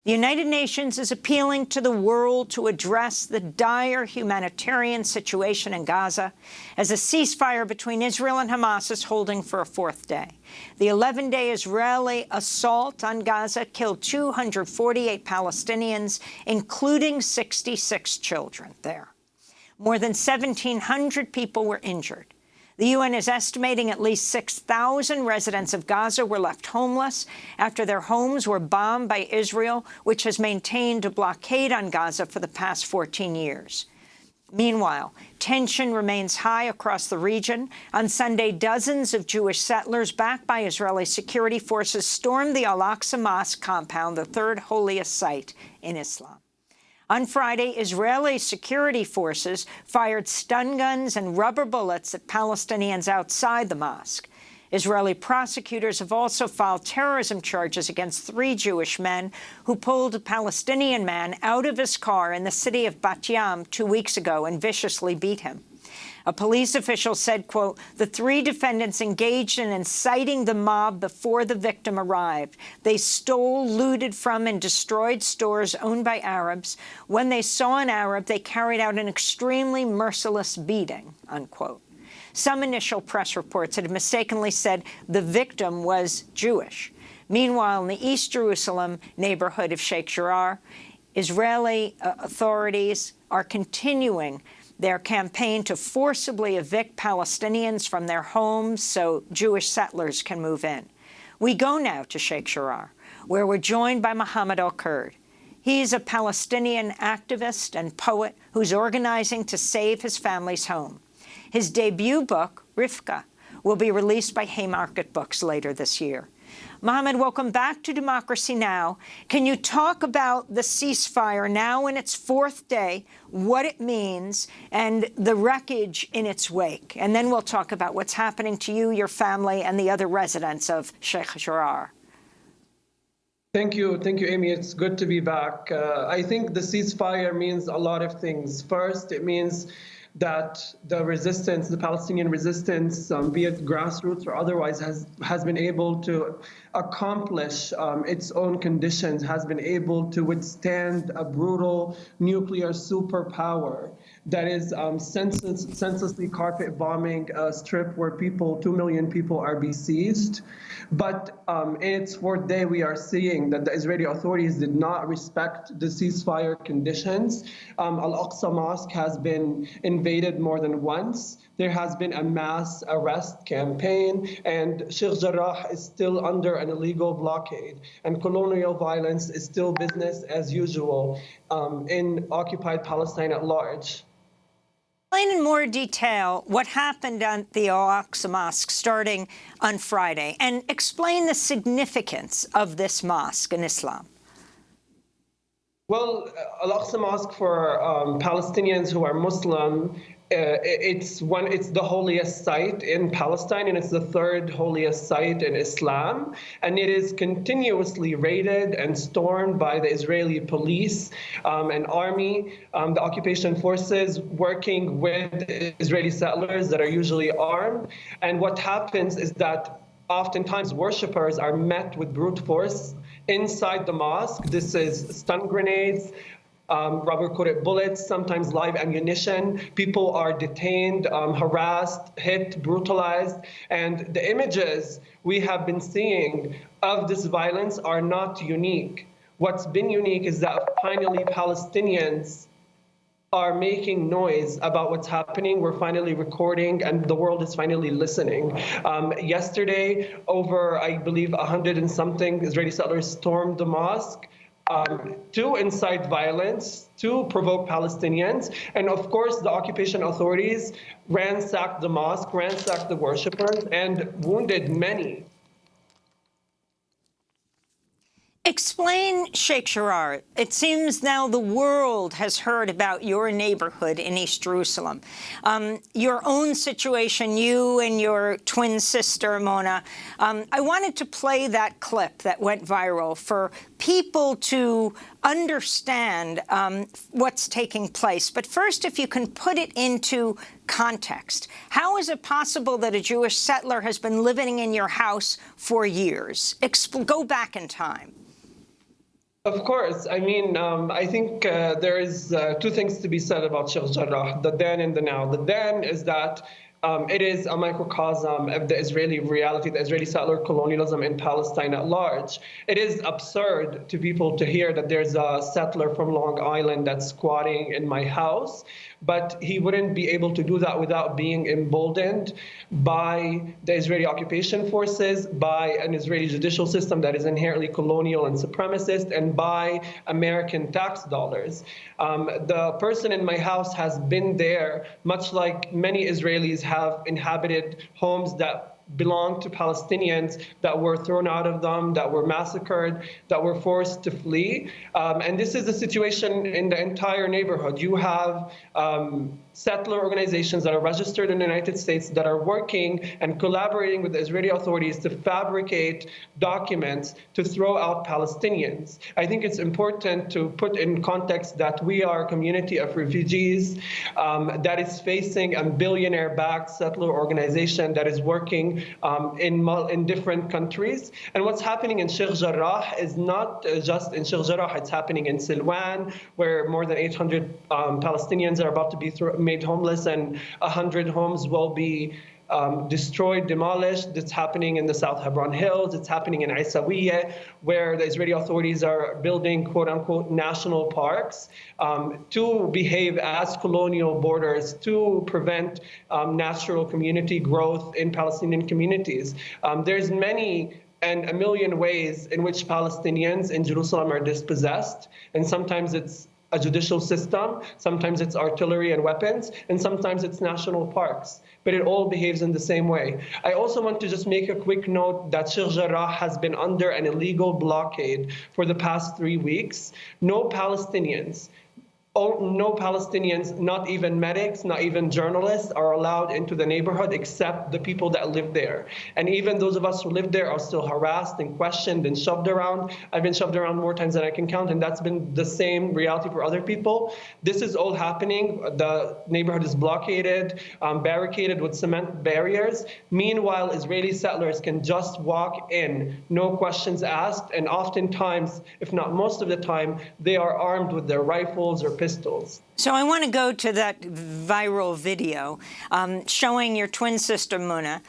The United Nations is appealing to the world to address the dire humanitarian situation in Gaza as a ceasefire between Israel and Hamas is holding for a fourth day. The 11-day Israeli assault on Gaza killed 248 Palestinians, including 66 children there. More than 1,700 people were injured. The UN is estimating at least 6,000 residents of Gaza were left homeless after their homes were bombed by Israel, which has maintained a blockade on Gaza for the past 14 years. Meanwhile, tension remains high across the region. On Sunday, dozens of Jewish settlers backed by Israeli security forces stormed the Al-Aqsa Mosque compound, the third holiest site in Islam. On Friday, Israeli security forces fired stun guns and rubber bullets at Palestinians outside the mosque. Israeli prosecutors have also filed terrorism charges against 3 Jewish men who pulled a Palestinian man out of his car in the city of Bat Yam 2 weeks ago and viciously beat him. A police official said, quote, the 3 defendants engaged in inciting the mob before the victim arrived. They stole, looted from, and destroyed stores owned by Arabs. When they saw an Arab, they carried out an extremely merciless beating, unquote. Some initial press reports had mistakenly said the victim was Jewish. Meanwhile, in the East Jerusalem neighborhood of Sheikh Jarrah, Israeli authorities are continuing their campaign to forcibly evict Palestinians from their homes so Jewish settlers can move in. We go now to Sheikh Jarrah, where we're joined by Mohammed El-Kurd. He's a Palestinian activist and poet who's organizing to save his family's home. His debut book, Rifka, will be released by Haymarket Books later this year. Mohammed, welcome back to Democracy Now! Can you talk about the ceasefire now in its 4th day, what it means, and the wreckage in its wake? And then we'll talk about what's happening to you, your family, and the other residents of Sheikh Jarrah. Thank you, Amy. It's good to be back. I think the ceasefire means a lot of things. First, it means that the resistance, the Palestinian resistance, be it grassroots or otherwise, has been able to accomplish its own conditions, has been able to withstand a brutal nuclear superpower that is senselessly carpet bombing a strip where 2 million people are besieged. But in its 4th day, we are seeing that the Israeli authorities did not respect the ceasefire conditions. Al-Aqsa Mosque has been invaded more than once. There has been a mass arrest campaign, and Sheikh Jarrah is still under an illegal blockade. And colonial violence is still business as usual in occupied Palestine at large. Explain in more detail what happened at the Al-Aqsa Mosque starting on Friday, and explain the significance of this mosque in Islam. Well, Al-Aqsa Mosque for Palestinians who are Muslim, it's the holiest site in Palestine, and it's the 3rd holiest site in Islam. And it is continuously raided and stormed by the Israeli police and army, the occupation forces working with Israeli settlers that are usually armed. And what happens is that oftentimes worshippers are met with brute force inside the mosque. This is stun grenades, rubber-coated bullets, sometimes live ammunition. People are detained, harassed, hit, brutalized. And the images we have been seeing of this violence are not unique. What's been unique is that finally Palestinians are making noise about what's happening. We're finally recording, and the world is finally listening. Yesterday, over, I believe, 100 and something Israeli settlers stormed the mosque to incite violence, to provoke Palestinians. And of course, the occupation authorities ransacked the mosque, ransacked the worshippers, and wounded many. Explain Sheikh Jarrah. It seems now the world has heard about your neighborhood in East Jerusalem. Your own situation, you and your twin sister, Mona. I wanted to play that clip that went viral for people to understand what's taking place. But first, if you can put it into context, how is it possible that a Jewish settler has been living in your house for years? Go back in time. Of course. I mean, I think there is two things to be said about Sheikh Jarrah, the then and the now. The then is that it is a microcosm of the Israeli reality, the Israeli settler colonialism in Palestine at large. It is absurd to people to hear that there's a settler from Long Island that's squatting in my house, but he wouldn't be able to do that without being emboldened by the Israeli occupation forces, by an Israeli judicial system that is inherently colonial and supremacist, and by American tax dollars. The person in my house has been there, much like many Israelis have inhabited homes that belong to Palestinians that were thrown out of them, that were massacred, that were forced to flee. And this is the situation in the entire neighborhood. You have settler organizations that are registered in the United States that are working and collaborating with the Israeli authorities to fabricate documents to throw out Palestinians. I think it's important to put in context that we are a community of refugees that is facing a billionaire-backed settler organization that is working in different countries. And what's happening in Sheikh Jarrah is not just in Sheikh Jarrah, it's happening in Silwan, where more than 800 Palestinians are about to be made homeless, and 100 homes will be destroyed, demolished. It's happening in the South Hebron Hills. It's happening in Isawiyah, where the Israeli authorities are building quote-unquote national parks to behave as colonial borders to prevent natural community growth in Palestinian communities. There's many and a million ways in which Palestinians in Jerusalem are dispossessed, and sometimes it's a judicial system, sometimes it's artillery and weapons, and sometimes it's national parks. But it all behaves in the same way. I also want to just make a quick note that Sheikh Jarrah has been under an illegal blockade for the past 3 weeks. No Palestinians, not even medics, not even journalists, are allowed into the neighborhood except the people that live there. And even those of us who live there are still harassed and questioned and shoved around. I've been shoved around more times than I can count, and that's been the same reality for other people. This is all happening. The neighborhood is blockaded, barricaded with cement barriers. Meanwhile, Israeli settlers can just walk in, no questions asked, and oftentimes, if not most of the time, they are armed with their rifles or pistols. So I want to go to that viral video showing your twin sister, Muna,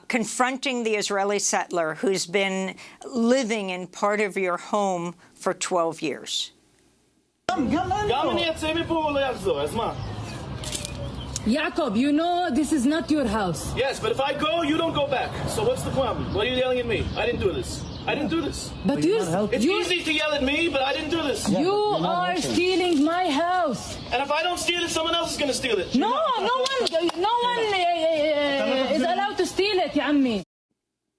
confronting the Israeli settler who's been living in part of your home for 12 years. Jacob, you know this is not your house. Yes, but if I go, you don't go back. So what's the problem? Why are you yelling at me? I didn't do this. I didn't do this. But it's easy to yell at me, but I didn't do this. You are stealing my house. And if I don't steal it, someone else is going to steal it. No one is allowed to steal it, ya ammi.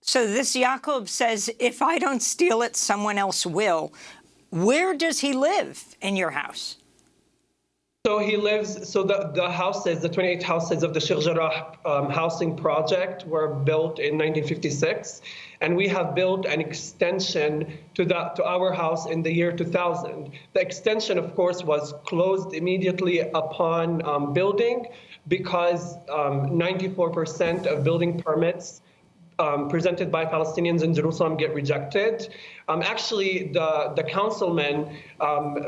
So this Jacob says, if I don't steal it, someone else will. Where does he live in your house? So he lives, so the houses, the 28 houses of the Sheikh Jarrah housing project were built in 1956. And we have built an extension to our house in the year 2000. The extension, of course, was closed immediately upon building because 94% of building permits presented by Palestinians in Jerusalem get rejected. Actually, the councilman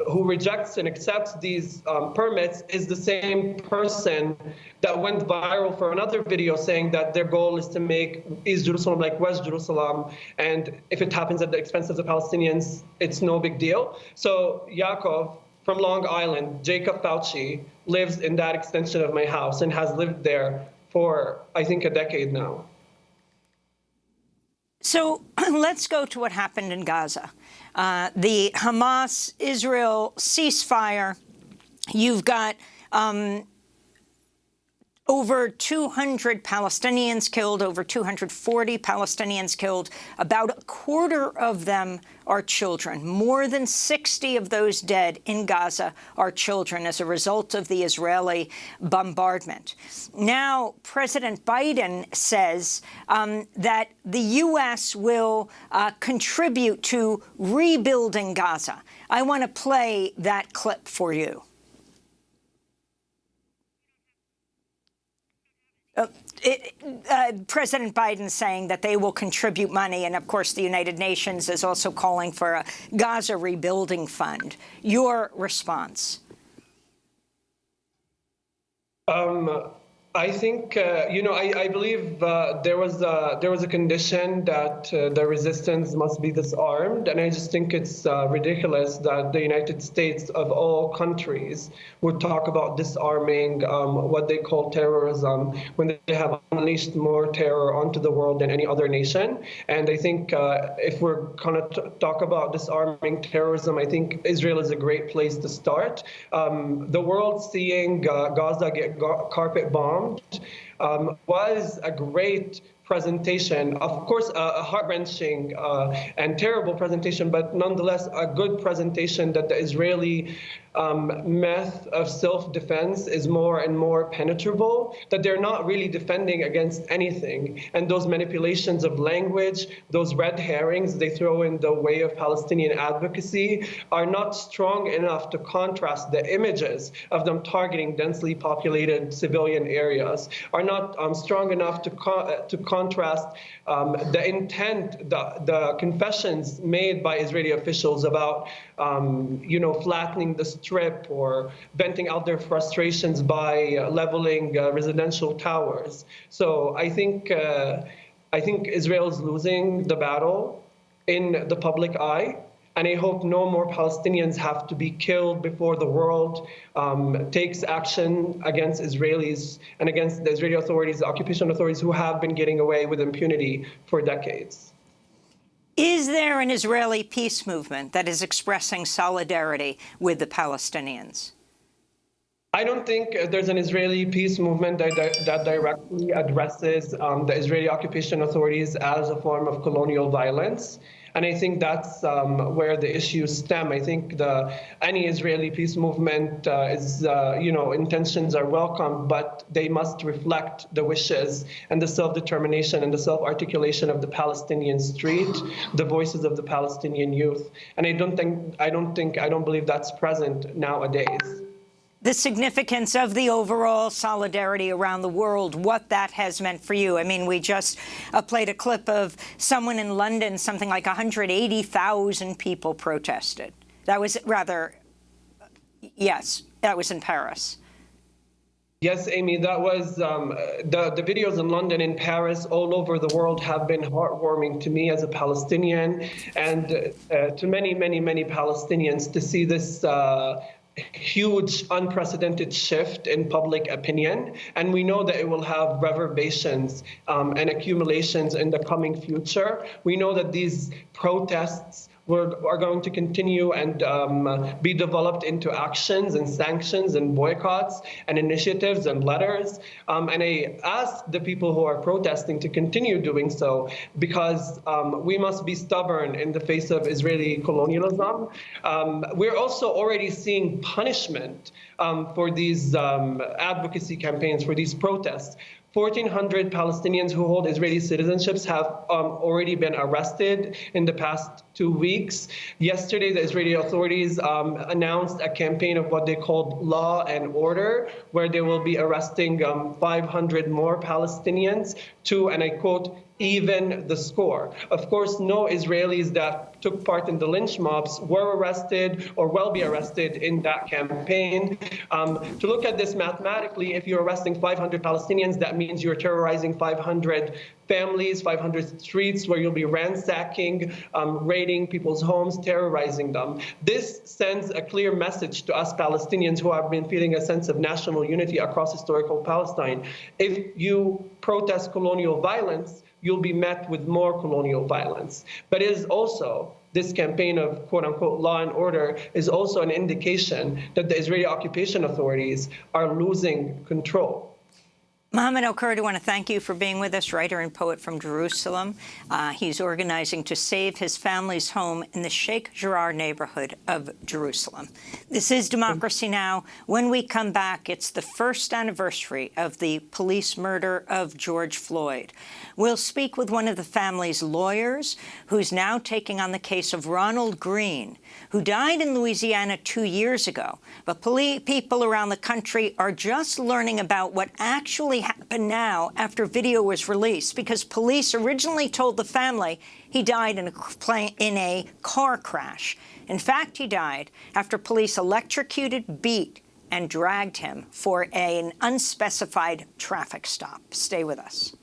who rejects and accepts these permits is the same person that went viral for another video saying that their goal is to make East Jerusalem like West Jerusalem, and if it happens at the expense of the Palestinians, it's no big deal. So Yaakov from Long Island, Jacob Fauci, lives in that extension of my house and has lived there for, I think, a decade now. So let's go to what happened in Gaza. The Hamas-Israel ceasefire. You've got over 200 Palestinians killed, over 240 Palestinians killed. About a quarter of them are children. More than 60 of those dead in Gaza are children as a result of the Israeli bombardment. Now, President Biden says that the U.S. will contribute to rebuilding Gaza. I want to play that clip for you. President Biden saying that they will contribute money, and of course the United Nations is also calling for a Gaza rebuilding fund. Your response? I think, I believe there was a condition that the resistance must be disarmed, and I just think it's ridiculous that the United States, of all countries, would talk about disarming what they call terrorism when they have unleashed more terror onto the world than any other nation. And I think if we're going to talk about disarming terrorism, I think Israel is a great place to start. The world seeing Gaza get carpet bombed was a great presentation, of course, a heart-wrenching and terrible presentation, but nonetheless a good presentation that the Israeli myth of self-defense is more and more penetrable, that they're not really defending against anything. And those manipulations of language, those red herrings they throw in the way of Palestinian advocacy are not strong enough to contrast the images of them targeting densely populated civilian areas, are not strong enough to contrast the intent, the confessions made by Israeli officials about, flattening the strip or venting out their frustrations by leveling residential towers. So I think Israel is losing the battle in the public eye. And I hope no more Palestinians have to be killed before the world takes action against Israelis and against the Israeli authorities, the occupation authorities who have been getting away with impunity for decades. Is there an Israeli peace movement that is expressing solidarity with the Palestinians? I don't think there's an Israeli peace movement that directly addresses the Israeli occupation authorities as a form of colonial violence. And I think that's where the issues stem. I think any Israeli peace movement intentions are welcome, but they must reflect the wishes and the self-determination and the self-articulation of the Palestinian street, the voices of the Palestinian youth. And I don't believe that's present nowadays. The significance of the overall solidarity around the world, what that has meant for you. I mean, we just played a clip of someone in London, something like 180,000 people protested. That was yes, that was in Paris. Yes, Amy, that was the videos in London, in Paris, all over the world have been heartwarming to me as a Palestinian and to many, many, many Palestinians to see this huge, unprecedented shift in public opinion. And we know that it will have reverberations and accumulations in the coming future. We know that these protests are going to continue and be developed into actions and sanctions and boycotts and initiatives and letters. And I ask the people who are protesting to continue doing so because we must be stubborn in the face of Israeli colonialism. We're also already seeing punishment for these advocacy campaigns, for these protests. 1,400 Palestinians who hold Israeli citizenships have already been arrested in the past 2 weeks. Yesterday, the Israeli authorities announced a campaign of what they called law and order, where they will be arresting 500 more Palestinians to, and I quote, even the score. Of course, no Israelis that took part in the lynch mobs were arrested or will be arrested in that campaign. To look at this mathematically, if you're arresting 500 Palestinians, that means you're terrorizing 500 families, 500 streets where you'll be ransacking, raiding people's homes, terrorizing them. This sends a clear message to us Palestinians who have been feeling a sense of national unity across historical Palestine. If you protest colonial violence, you'll be met with more colonial violence. But it is also, this campaign of quote-unquote law and order is also an indication that the Israeli occupation authorities are losing control. Mohammed El-Kurd, I want to thank you for being with us, writer and poet from Jerusalem. He's organizing to save his family's home in the Sheikh Jarrah neighborhood of Jerusalem. This is Democracy Now! When we come back, it's the first anniversary of the police murder of George Floyd. We'll speak with one of the family's lawyers, who's now taking on the case of Ronald Green, who died in Louisiana 2 years ago. But people around the country are just learning about what actually happened now after video was released, because police originally told the family he died in a car crash. In fact, he died after police electrocuted, beat, and dragged him for an unspecified traffic stop. Stay with us.